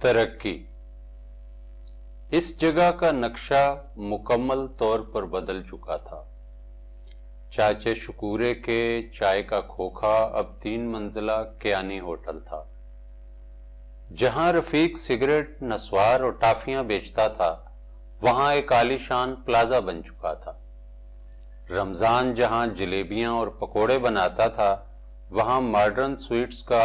ترقی۔ اس جگہ کا نقشہ مکمل طور پر بدل چکا تھا۔ چاچے شکورے کے چائے کا کھوکھا اب 3 منزلہ کیانی ہوٹل تھا۔ جہاں رفیق سگریٹ، نسوار اور ٹافیاں بیچتا تھا، وہاں ایک عالیشان پلازا بن چکا تھا۔ رمضان جہاں جلیبیاں اور پکوڑے بناتا تھا، وہاں ماڈرن سویٹس کا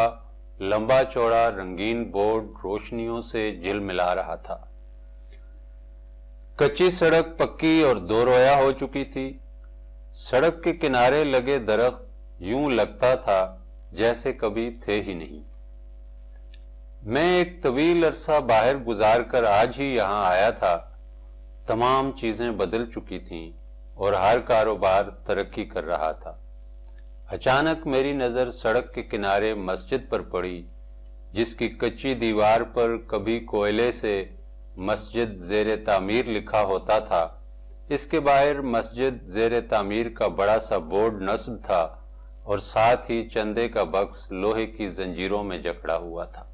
لمبا چوڑا رنگین بورڈ روشنیوں سے جھلملا رہا تھا۔ کچی سڑک پکی اور دو رویا ہو چکی تھی۔ سڑک کے کنارے لگے درخت یوں لگتا تھا جیسے کبھی تھے ہی نہیں۔ میں ایک طویل عرصہ باہر گزار کر آج ہی یہاں آیا تھا۔ تمام چیزیں بدل چکی تھیں اور ہر کاروبار ترقی کر رہا تھا۔ اچانک میری نظر سڑک کے کنارے مسجد پر پڑی، جس کی کچی دیوار پر کبھی کوئلے سے مسجد زیر تعمیر لکھا ہوتا تھا۔ اس کے باہر مسجد زیر تعمیر کا بڑا سا بورڈ نصب تھا اور ساتھ ہی چندے کا بکس لوہے کی زنجیروں میں جکڑا ہوا تھا۔